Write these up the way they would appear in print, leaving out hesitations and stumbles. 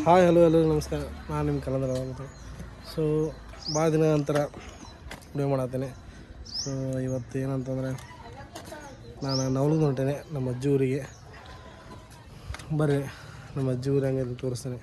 Hi hello ನಮಸ್ಕಾರ. ನಾನು ನಿಮ್ಮ ಕಲಂದರ ಅಂತ. ಸೊ ಭಾಳ ದಿನ ನಂತರ ವಿಡಿಯೋ ಮಾಡತ್ತೇನೆ. ಸೊ ಇವತ್ತು ಏನಂತಂದರೆ ನಾನು ನವಲಗುಂದ ಹೊಂಟೇನೆ ನಮ್ಮ ಅಜ್ಜಿ ಊರಿಗೆ. ಬರ್ರಿ ನಮ್ಮ ಅಜ್ಜಿ ಊರು ಹಂಗೆ ತೋರಿಸ್ತೇನೆ.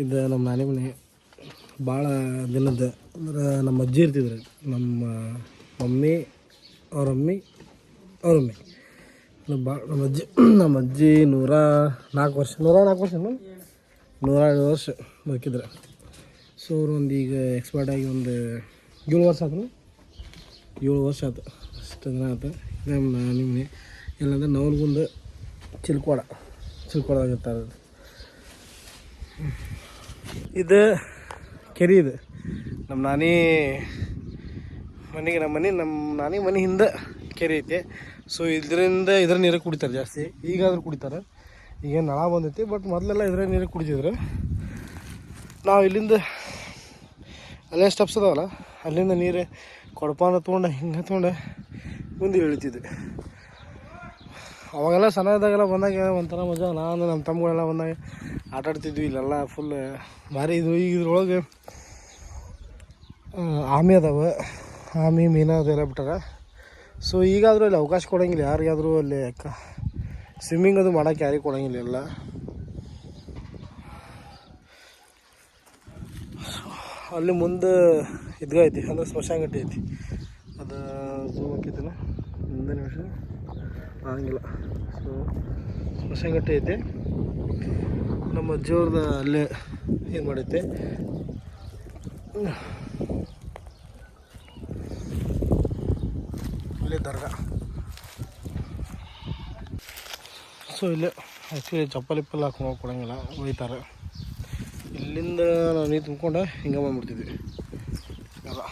ಇದು ನಮ್ಮ ನಾನಿ ಮನೆ. ಭಾಳ ದಿನದ ಅಂದ್ರೆ ನಮ್ಮ ಅಜ್ಜಿ ಇರ್ತಿದ್ರು. ನಮ್ಮ ಮಮ್ಮಿ ಅವ್ರ ಮಮ್ಮಿ ನಮ್ಮ ಅಜ್ಜಿ 104 ವರ್ಷ 102 ವರ್ಷ ಬದುಕಿದ್ರು. ಸೊ ಅವ್ರು ಒಂದು ಈಗ ಎಕ್ಸ್ಪರ್ಟ್ ಆಗಿ ಒಂದು 7 ವರ್ಷ ಆಯ್ತು. 7 ವರ್ಷ ಆಯ್ತು, ಅಷ್ಟು ದಿನ ಆಯ್ತು. ನಮ್ಮ ನಾನಿ ಮನೆ ಎಲ್ಲಂದ್ರೆ ನವಲಗುಂದ ಚಿಲ್ಕೋಡಾಗಿರ್ತಾರೆ. ಇದು ಕೆರೆ. ಇದು ನಮ್ಮ ನಾನಿ ಮನೆ ಹಿಂದೆ ಕೆರೆ ಐತೆ. ಸೊ ಇದ್ರ ನೀರು ಕುಡಿತಾರೆ ಜಾಸ್ತಿ. ಈಗಾದ್ರೂ ಕುಡಿತಾರೆ, ಈಗೇನು ನಳ ಬಂದೈತಿ. ಬಟ್ ಮೊದಲೆಲ್ಲ ಇದ್ರ ನೀರು ಕುಡಿತಿದ್ರು. ನಾವು ಇಲ್ಲಿಂದ ಅಲ್ಲೇ ಸ್ಟೆಪ್ಸ್ ಅದಾವಲ್ಲ, ಅಲ್ಲಿಂದ ನೀರು ಕೊಡಪಾನ ತೊಗೊಂಡು ಹಿಂಗೆ ಮುಂದೆ ಇಳಿತಿದ್ವಿ. ಅವಾಗೆಲ್ಲ ಸಣ್ಣದಾಗೆಲ್ಲ ಬಂದಾಗ ಒಂಥರ ಮಜಾ. ನಾನು ನಮ್ಮ ತಮ್ಮಗಳೆಲ್ಲ ಬಂದಾಗ ಆಟಾಡ್ತಿದ್ವಿ. ಇಲ್ಲೆಲ್ಲ ಫುಲ್ ಭಾರಿ ಇದು. ಈಗ ಇದ್ರೊಳಗೆ ಆಮೆ ಅದಾವೆ, ಮೀನು ಅದೆಲ್ಲ ಬಿಟ್ಟಾರ. ಸೊ ಈಗಾದರೂ ಅಲ್ಲಿ ಅವಕಾಶ ಕೊಡೋಂಗಿಲ್ಲ ಯಾರಿಗಾದರೂ. ಅಲ್ಲಿ ಸ್ವಿಮ್ಮಿಂಗ್ ಅದು ಮಾಡೋಕ್ಕೆ ಯಾರಿಗೆ ಕೊಡೋಂಗಿಲ್ಲ. ಎಲ್ಲ ಅಲ್ಲಿ ಮುಂದೆ ಇದ್ಗ ಐತಿ, ಅಂದ್ರೆ ಸ್ಮಶಾನ ಗಟ್ಟಿ ಐತಿ. ಅದು ಝೂಮ್ ಹಾಕಿದ್ದೇನೆ ಒಂದು ನಿಮಿಷ ಆಗಂಗಿಲ್ಲ. ಸೊ ಸ್ಮಶಾನಗಟ್ಟೆ ಐತೆ, ನಮ್ಮ ಅಜ್ಜಿಯವ್ರದ ಅಲ್ಲೇ ಏನು ಮಾಡೈತೆ. ಇಲ್ಲೇ ದರ್ಗಾ. ಸೊ ಇಲ್ಲೇ ಆ್ಯಕ್ಚುಲಿ ಚಪ್ಪಲಿ ಪಲ್ಲ ಹಾಕೊಂಡು ಕೊಡೋಂಗಿಲ್ಲ, ಒಯ್ತಾರೆ. ಇಲ್ಲಿಂದ ನಾವು ನೀರು ತುಂಬ್ಕೊಂಡು ಹಿಂಗೆ ಬಂದ್ಬಿಡ್ತಿದ್ವಿ ಎಲ್ಲ.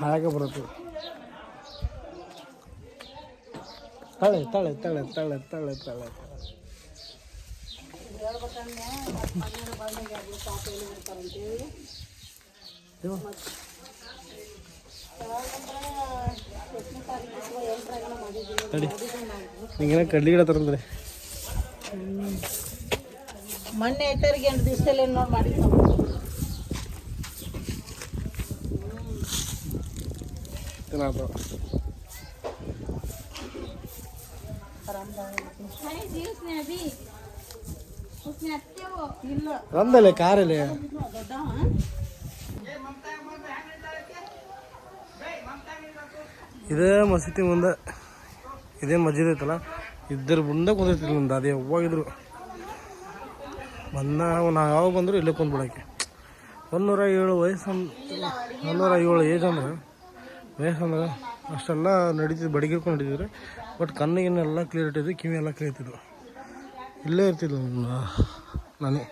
ಹಾಗೆ ಬರುತ್ತೆ. ತಳೆ ತಳೆ ತಳೆ ತಳೆ ತಳೆ ತಳೆ ತಡಿ, ಹಿಂಗೇನ ಕಡ್ಲಿ ಗಿಡ ತರಂದ್ರೆ ಮೊನ್ನೆ ಐತರಿಗೆ 8 ದಿವಸದಲ್ಲಿ ಏನು ನೋಡಿ ಮಾಡಿದ್ದು. ರಂದಲೆ ಕಾರಲ್ಲಿ ಇದೇ ಮಸೀದಿ ಮುಂದೆ ಇದೇ ಮಸ್ಜಿದ್ ಐತಲ್ಲ, ಇದ್ರ ಮುಂದೆ ಕುಂದಿರ್ತಿದ್ರು ಮುಂದೆ. ಅದು ಯಾವಾಗಿದ್ರು ನಾವು ಯಾವಾಗ ಬಂದರೂ ಇಲ್ಲೇ ಕುಂದ್ಬಿಡೋಕ್ಕೆ. 107 ವಯಸ್ಸು, 107 ಏಜ್ ಅಂದ್ರೆ ವಯಸ್ಸಂದ್ರೆ ಅಷ್ಟೆಲ್ಲ ನಡೀತಿದ್ದು, ಬಡಿಗಿರ್ಕೊಂಡು ನಡೀತಿದ್ರು. ಬಟ್ ಕಣ್ಣಿಗೆಲ್ಲ ಕ್ಲಿಯರ್ ಇಟ್ಟಿದ್ದು, ಕಿವಿ ಎಲ್ಲ ಕ್ಲಿಯರ್ ಇರ್ತಿದ್ವು. ಇಲ್ಲೇ ಇರ್ತಿದ್ವು ನಾನೇ.